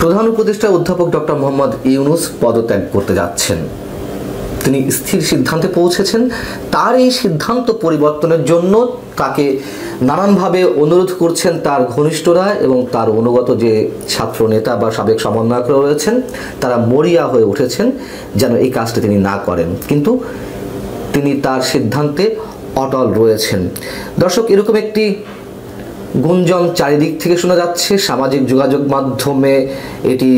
প্রধান উপদেষ্টা অধ্যাপক ডক্টর মোহাম্মদ ইউনূস পদত্যাগ করতে যাচ্ছেন। তিনি স্থির সিদ্ধান্তে পৌঁছেছেন। তার এই সিদ্ধান্ত পরিবর্তনের জন্য তাকে নানানভাবে অনুরোধ করছেন তার ঘনিষ্ঠরা এবং তার অনুগত যে ছাত্র নেতা বা সাবেক সমন্বয়করা রয়েছেন, তারা মরিয়া হয়ে উঠেছেন যেন এই কাজটি তিনি না করেন, কিন্তু তিনি তার সিদ্ধান্তে অটল রয়েছেন। দর্শক, এরকম একটি গুঞ্জন চারিদিক থেকে শোনা যাচ্ছে, সামাজিক যোগাযোগ মাধ্যমে এটি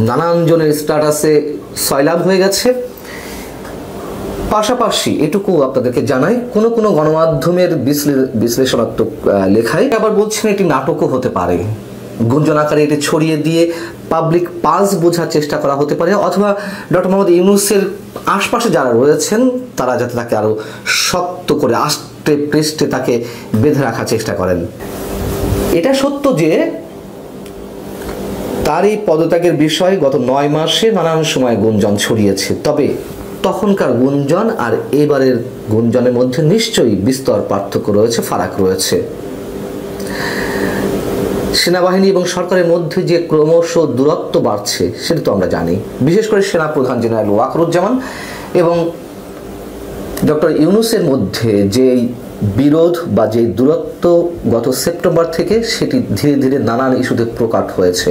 নানান জনের স্ট্যাটাসে সয়লাভ হয়ে গেছে। পাশাপাশি এটুকু আপনাদেরকে জানাই, কোনো কোনো গণমাধ্যমের বিশ্লেষণাত্মক লেখায় আবার বলছেন এটি নাটকও হতে পারে, গুঞ্জন আকারে এটি ছড়িয়ে দিয়ে পাবলিক পালস বোঝার চেষ্টা করা হতে পারে, অথবা ডক্টর মোহাম্মদ ইউনূসের আশপাশে যারা রয়েছেন তারা যাতে তাকে আরো শক্ত করে আষ্টে পৃষ্ঠে তাকে বেঁধে রাখার চেষ্টা করেন। এটা সত্য যে তার এই পদত্যাগের বিষয়ে গত 9 মাসে নানান সময় গুঞ্জন ছড়িয়েছে, তবে তখনকার গুঞ্জন আর এবারের গুঞ্জনের মধ্যে নিশ্চয়ই বিস্তর পার্থক্য রয়েছে, ফারাক রয়েছে। সেনাবাহিনী এবং সরকারের মধ্যে যে ক্রমশ দূরত্ব বাড়ছে সেটা তো আমরা জানি। বিশেষ করে সেনাপ্রধান জেনারেল ওয়াকারুজ্জামান এবং ডক্টর ইউনূসের মধ্যে যে বিরোধ বা যে দূরত্ব গত সেপ্টেম্বর থেকে সেটি ধীরে ধীরে নানান ইস্যুতে প্রকাট হয়েছে।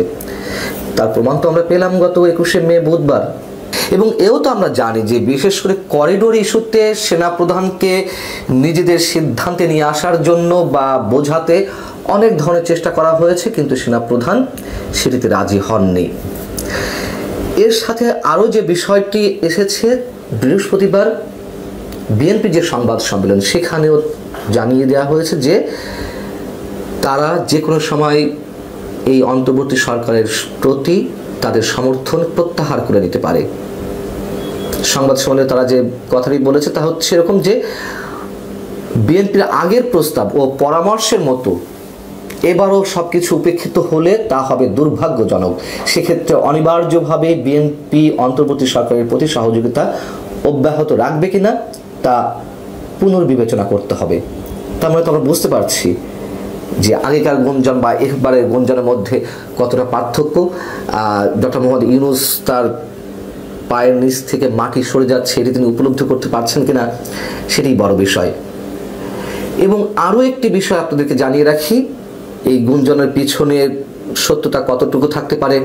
তার প্রমাণ তো আমরা পেলাম গত 21শে মে বুধবার। এবং এও তো আমরা জানি যে বিশেষ করে করিডোর ইস্যুতে সেনাপ্রধানকে নিজেদের সিদ্ধান্তে নিয়ে আসার জন্য বা বোঝাতে অনেক ধরনের চেষ্টা করা হয়েছে, কিন্তু সেনাপ্রধান সেটিতে রাজি হননি। এর সাথে আরও যে বিষয়টি এসেছে, বৃহস্পতিবার বিএনপির যে সংবাদ সম্মেলন সেখানেও জানিয়ে দেওয়া হয়েছে যে তারা যে কোনো সময় এই অন্তর্বর্তী সরকারের প্রতি তাদের সমর্থন প্রত্যাহার করে নিতে পারে। সংবাদ সম্মেলনে তারা যে কথাটি বলেছে তা হচ্ছে এরকম যে বিএনপির আগের প্রস্তাব ও পরামর্শের মতো এবারও সবকিছু উপেক্ষিত হলে তা হবে দুর্ভাগ্যজনক। সেক্ষেত্রে অনিবার্যভাবে বিএনপি অন্তর্বর্তী সরকারের প্রতি সহযোগিতা অব্যাহত রাখবে কিনা তা পুনর্বিবেচনা করতে হবে। তার মানে তো আমরা বুঝতে পারছি যে আগেকার গুঞ্জন বা একবারের গুঞ্জনের মধ্যে কতটা পার্থক্য। ডক্টর মোহাম্মদ ইউনূস তার পায়ের নিচ থেকে মাটি সরে যাচ্ছে এটি তিনি উপলব্ধি করতে পারছেন কিনা সেটাই বড় বিষয়। এবং আরও একটি বিষয় আপনাদেরকে জানিয়ে রাখি, এই গুঞ্জনের পিছনে সত্যতা কতটুকু থাকতে পারে।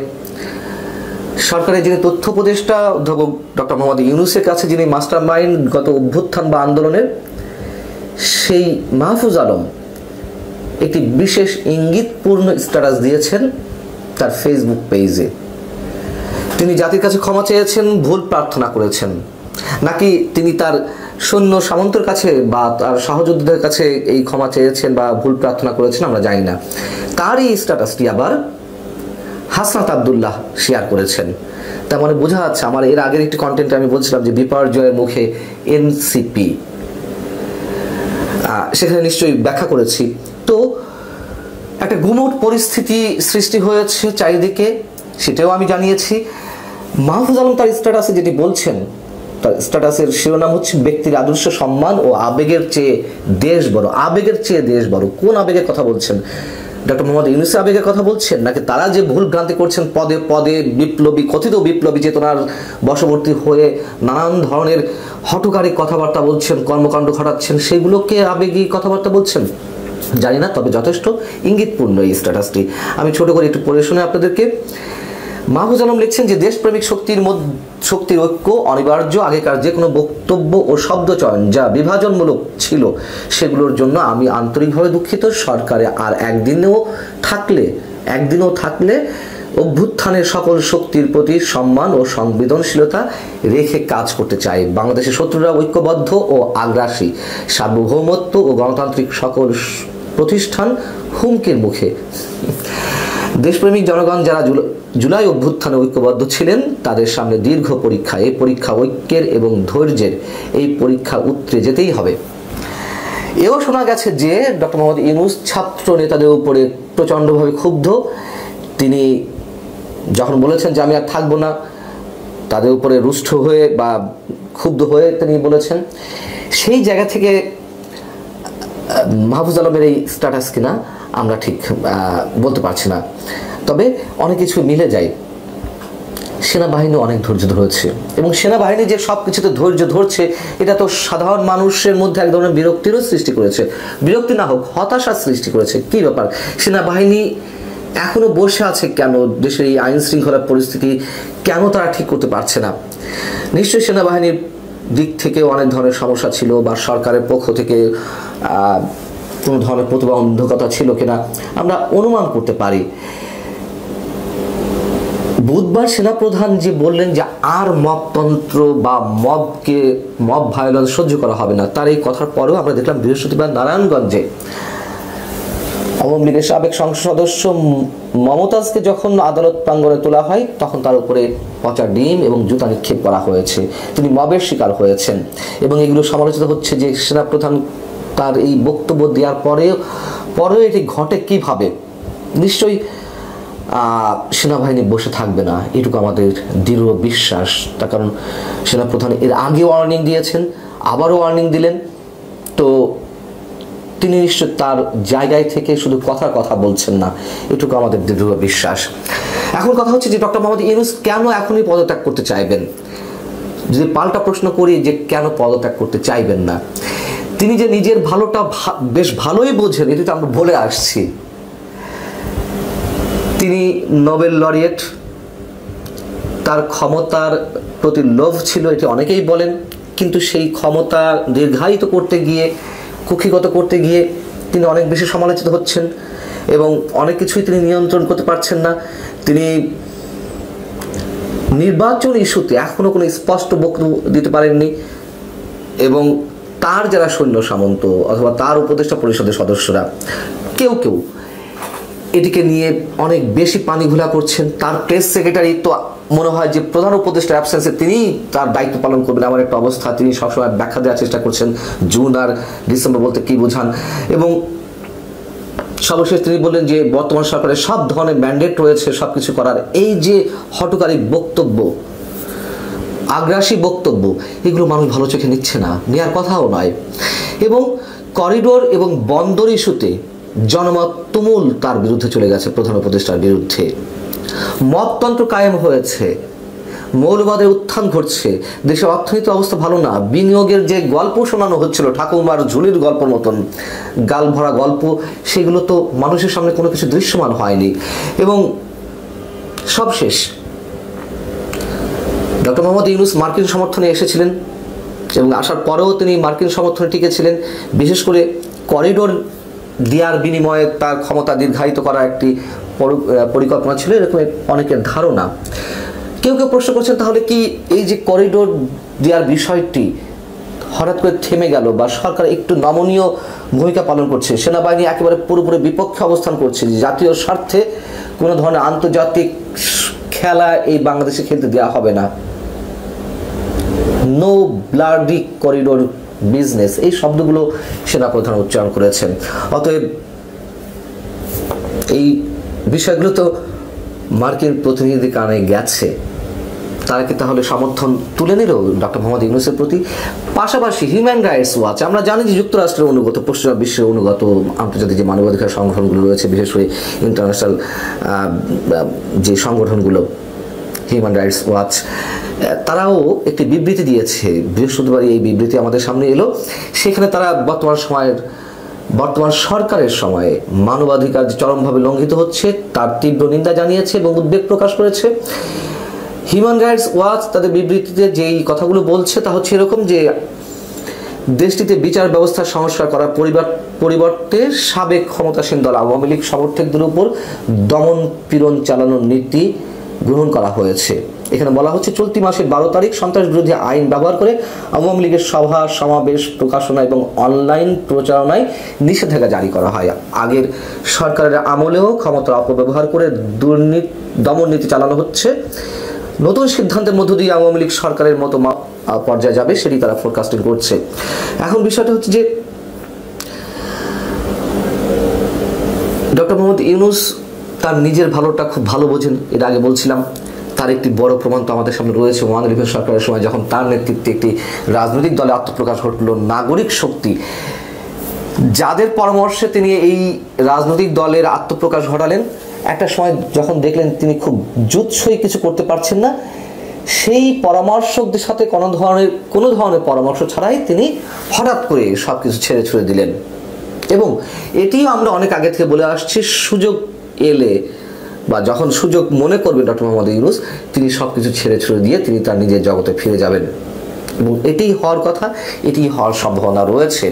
সরকারের যিনি তথ্য উপদেষ্টা অধ্যাপক ডক্টর মোহাম্মদ ইউনূসের কাছে যিনি মাস্টার মাইন্ড গত অভ্যুত্থান বা আন্দোলনের, সেই মাহফুজ আলম একটি বিশেষ ইঙ্গিতপূর্ণ স্ট্যাটাস দিয়েছেন তার ফেসবুক পেজে। তিনি জাতির কাছে ক্ষমা চেয়েছেন, ভুল প্রার্থনা করেছেন, নাকি তিনি তার সৈন্য সামন্তের কাছে বা তার সহযোদ্ধাদের কাছে এই ক্ষমা চেয়েছেন বা ভুল প্রার্থনা করেছেন আমরা জানি না। তার এই স্ট্যাটাসটি আবার হাসনাত আব্দুল্লাহ শেয়ার করেছেন। তার মানে বোঝা যাচ্ছে, আমার এর আগের একটি কন্টেন্টে আমি বলছিলাম যে বিপর্যয়ের মুখে এনসিপি, সেখানে নিশ্চয়ই ব্যাখ্যা করেছি। তো একটা গুমট পরিস্থিতি সৃষ্টি হয়েছে চারিদিকে, সেটাও আমি জানিয়েছি। মাহফুজ আলম তার স্ট্যাটাসে যেটি বলছেন, তার স্ট্যাটাসের শিরোনাম হচ্ছে ব্যক্তির আদর্শ সম্মান ও আবেগের চেয়ে দেশ বড়। আবেগের চেয়ে দেশ বড়, কোন আবেগের কথা বলছেন? ডক্টর মোহাম্মদ ইউনূসের আবেগের কথা বলছেন, নাকি তারা যে ভুল ভ্রান্তি করছেন, পদে পদে বিপ্লবী, কথিত বিপ্লবী চেতনার বশবর্তী হয়ে নানান ধরনের হঠকারী কথাবার্তা বলছেন, কর্মকাণ্ড ঘটাচ্ছেন, সেগুলোকে আবেগী কথাবার্তা বলছেন? জানি না, তবে যথেষ্ট ইঙ্গিতপূর্ণ এই স্ট্যাটাসটি। আমি ছোট করে একটু পড়ে শুনে আপনাদেরকে। মাহফুজ আলম লিখছেন যে দেশপ্রেমিক শক্তির ঐক্য অনিবার্য। আগেকার যে কোনো বক্তব্য ও শব্দচয়ন যা বিভাজনমূলক ছিল সেগুলোর জন্য আমি আন্তরিকভাবে দুঃখিত। সরকারে আর একদিনও থাকলে অভ্যুত্থানের সকল শক্তির প্রতি সম্মান ও সংবেদনশীলতা রেখে কাজ করতে চাই। বাংলাদেশের শত্রুরা ঐক্যবদ্ধ ও আগ্রাসী, সার্বভৌমত্ব ও গণতান্ত্রিক সকল প্রতিষ্ঠান হুমকির মুখে। দেশপ্রেমিক জনগণ যারা জুলাই অভ্যুত্থানে ঐক্যবদ্ধ ছিলেন তাদের সামনে দীর্ঘ পরীক্ষা। এই পরীক্ষা ঐক্যের এবং ধৈর্যের, এই পরীক্ষা উতরে যেতেই হবে। এও শোনা গেছে যে ডক্টর মোহাম্মদ ইউনূস ছাত্র নেতাদের উপরে প্রচণ্ডভাবে ক্ষুব্ধ। তিনি যখন বলেছেন যে আমি আর থাকবো না, তাদের উপরে রুষ্ট হয়ে বা ক্ষুব্ধ হয়ে তিনি বলেছেন, সেই জায়গা থেকে মাহফুজ আলমের এই স্ট্যাটাস কিনা আমরা ঠিক বলতে পারছি না। তবে অনেক কিছু মিলে যায়। সেনাবাহিনী অনেক ধৈর্য ধরেছে এবং সেনাবাহিনী যে সব কিছুতে ধৈর্য ধরছে এটা তো সাধারণ মানুষের মধ্যে এক ধরনের বিরক্তিরও সৃষ্টি করেছে, বিরক্তি না হোক হতাশার সৃষ্টি করেছে। কি ব্যাপার, সেনাবাহিনী এখনো বসে আছে কেন? দেশের এই আইন শৃঙ্খলার পরিস্থিতি কেন তারা ঠিক করতে পারছে না? নিশ্চয়ই সেনাবাহিনীর দিক থেকে অনেক ধরনের সমস্যা ছিল, বা সরকারের পক্ষ থেকে কোনো ধরনের প্রতিবন্ধকতা ছিল কিনা আমরা অনুমান করতে পারি। বুধবার সেনাপ্রধান যে বললেন যে আর মবতন্ত্র বা মব ভায়োলেন্স সহ্য করা হবে না, তার এই কথার পরেও আমরা দেখলাম বৃহস্পতিবার নারায়ণগঞ্জে আওয়ামী লীগের সাবেক সংসদ সদস্য মমতাজকে যখন আদালত প্রাঙ্গণে তোলা হয় তখন তার উপরে পচা ডিম এবং জুতা নিক্ষেপ করা হয়েছে। তিনি মবের শিকার হয়েছেন এবং এগুলো সমালোচিত হচ্ছে যে সেনাপ্রধান তার এই বক্তব্য দেওয়ার পরেও এটি ঘটে কিভাবে। নিশ্চয়ই সেনাবাহিনী বসে থাকবে না, এটুকু আমাদের দৃঢ় বিশ্বাস। তার কারণ সেনাপ্রধান এর আগে ওয়ার্নিং দিয়েছেন, আবারও ওয়ার্নিং দিলেন, তো তিনি নিশ্চয় তার জায়গায় থেকে শুধু কথা বলছেন না, এটুকু আমাদের দৃঢ় বিশ্বাস। এখন কথা হচ্ছে যে ডক্টর মোহাম্মদ ইউনূস কেন এখনই পদত্যাগ করতে চাইবেন? যদি পাল্টা প্রশ্ন করি যে কেন পদত্যাগ করতে চাইবেন না, তিনি যে নিজের ভালোটা বেশ ভালোই বোঝেন, এটি তো আমরা বলে আসছি। তিনি নোবেল লরিয়েট, তার ক্ষমতার প্রতি লোভ ছিল, এটি অনেকেই বলেন, কিন্তু সেই ক্ষমতা দীর্ঘায়িত করতে গিয়ে, কুক্ষিগত করতে গিয়ে তিনি অনেক বেশি সমালোচিত হচ্ছেন এবং অনেক কিছুই তিনি নিয়ন্ত্রণ করতে পারছেন না। তিনি নির্বাচন ইস্যুতে এখনো কোনো স্পষ্ট বক্তব্য দিতে পারেননি এবং তার যারা সৈন্য সামন্ত অথবা তার উপদেষ্টা পরিষদের সদস্যরা কেউ এটিকে নিয়ে অনেক বেশি পানি ঘোলা করছেন। তার প্রেস সেক্রেটারি তো মনে হয় যে প্রধান উপদেষ্টার অ্যাবসেন্সে তিনি তার দায়িত্ব পালন করবেন এমন একটা অবস্থা। তিনি সবসময় ব্যাখ্যা দেওয়ার চেষ্টা করছেন জুন আর ডিসেম্বর বলতে কি বোঝান, এবং সর্বশেষ তিনি বললেন যে বর্তমান সরকারের সব ধরনের ম্যান্ডেট রয়েছে সবকিছু করার। এই যে হঠকারী বক্তব্য, আগ্রাসী বক্তব্য, এগুলো মানুষ ভালো চোখে নিচ্ছে না, নেওয়ার কথাও নয়। এবং করিডোর এবং বন্দর ইস্যুতে জনমত তুমুল তার বিরুদ্ধে চলে গেছে, প্রধান উপদেষ্টার বিরুদ্ধে। মবতন্ত্র কায়েম হয়েছে, মৌলবাদের উত্থান ঘটছে, দেশের অর্থনৈতিক অবস্থা ভালো না, বিনিয়োগের যে গল্প শোনানো হচ্ছিল ঠাকুমার ঝুলির গল্পের মতন গাল ভরা গল্প, সেগুলো তো মানুষের সামনে কোনো কিছু দৃশ্যমান হয়নি। এবং সবশেষ ডক্টর মোহাম্মদ ইউনূস মার্কিন সমর্থনে এসেছিলেন এবং আসার পরেও তিনি মার্কিন সমর্থনে টিকেছিলেন, বিশেষ করে করিডোর দেওয়ার বিনিময়ে তার ক্ষমতা দীর্ঘায়িত করার একটি পরিকল্পনা ছিল, এরকম অনেকের ধারণা। কেউ প্রশ্ন করছেন তাহলে কি এই যে করিডোর দেওয়ার বিষয়টি হঠাৎ করে থেমে গেল, বা সরকার একটু নমনীয় ভূমিকা পালন করছে, সেনাবাহিনী একেবারে পুরোপুরি বিপক্ষে অবস্থান করছে, জাতীয় স্বার্থে কোনো ধরনের আন্তর্জাতিক খেলা এই বাংলাদেশে খেলতে দেওয়া হবে না, নো ব্লাডি করিডোর বিজনেস, এই শব্দগুলো সেনাপ্রধান উচ্চারণ করেছেন। অতএব এই বিষয়গুলো তো মার্কিন প্রতিনিধি কানে গেছে, তারা কি তাহলে সমর্থন তুলে নিল ডক্টর মোহাম্মদ ইউনূসের প্রতি? পাশাপাশি হিউম্যান রাইটস ওয়াচ, আমরা জানি যে যুক্তরাষ্ট্রের অনুগত, পশ্চিমা বিশ্বের অনুগত আন্তর্জাতিক যে মানবাধিকার সংগঠনগুলো রয়েছে, বিশেষ করে ইন্টারন্যাশনাল যে সংগঠনগুলো, হিউম্যান রাইটস ওয়াচ, তারাও একটি বিবৃতি দিয়েছে বৃহস্পতিবার। এই বিবৃতি আমাদের সামনে এলো। সেখানে তারা বর্তমান সরকারের সময়ে মানবাধিকার যে চরমভাবে লঙ্ঘিত হচ্ছে তার তীব্র নিন্দা জানিয়েছে এবং উদ্বেগ প্রকাশ করেছে। হিউম্যান রাইটস ওয়াচ তাদের বিবৃতিতে যেই কথাগুলো বলছে তা হচ্ছে এরকম যে দেশটিতে বিচার ব্যবস্থা সংস্কার করার পরিবর্তে সাবেক ক্ষমতাসীন দল আওয়ামী লীগ সমর্থকদের উপর দমন পীড়ন চালানোর নীতি গ্রহণ করা হয়েছে। এখানে বলা হচ্ছে চলতি মাসের 12 তারিখ সন্ত্রাস বিরোধী আইন ব্যবহার করে আওয়ামী লীগের সভা সমাবেশ প্রকাশনা এবং অনলাইন প্রচারণায় নিষেধাজ্ঞা জারি করা হয়। আগের সরকারের আমলেও ক্ষমতার অপব্যবহার করে দমন নীতি চালানো হচ্ছে। নতুন সিদ্ধান্তের মধ্য দিয়ে আওয়ামী লীগ সরকারের মতো পর্যায়ে যাবে সেটি তারা ফোরকাস্টিং করছে। এখন বিষয়টা হচ্ছে যে ডক্টর মোহাম্মদ ইউনূস তার নিজের ভালোটা খুব ভালো বোঝেন, এর আগে বলছিলাম। তার একটি বড় প্রমাণ তো আমাদের সামনে রয়েছে, ওয়ান ইলেভেন সরকারের সময় যখন তার নেতৃত্বে একটি রাজনৈতিক দলে আত্মপ্রকাশ ঘটল, নাগরিক শক্তি, যাদের পরামর্শে তিনি এই রাজনৈতিক দলের আত্মপ্রকাশ ঘটালেন একটা সময় যখন দেখলেন তিনি খুব জুৎসই কিছু করতে পারছেন না, সেই পরামর্শকদের সাথে কোনো ধরনের পরামর্শ ছাড়াই তিনি হঠাৎ করে সব কিছু ছেড়ে ছুড়ে দিলেন। এবং এটিও আমরা অনেক আগে থেকে বলে আসছি, সুযোগ এলে বা যখন সুযোগ মনে করবে ডক্টর মোহাম্মদ ইউনূস, তিনি সব কিছু ছেড়ে ছুড়ে দিয়ে তিনি তার নিজের জগতে ফিরে যাবেন এবং এটি হওয়ার কথা, এটি হওয়ার সম্ভাবনা রয়েছে।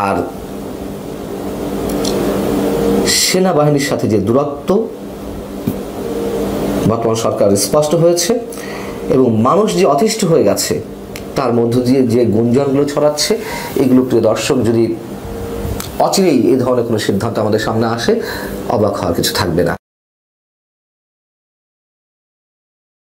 আর সেনাবাহিনীর সাথে যে দূরত্ব বর্তমান সরকার স্পষ্ট হয়েছে এবং মানুষ যে অতিষ্ঠ হয়ে গেছে তার মধ্য দিয়ে যে গুঞ্জনগুলো ছড়াচ্ছে, এগুলো প্রিয় দর্শক যদি অচিরেই এই ধরনের কোনো সিদ্ধান্ত আমাদের সামনে আসে, অবাক হওয়ার কিছু থাকবে না।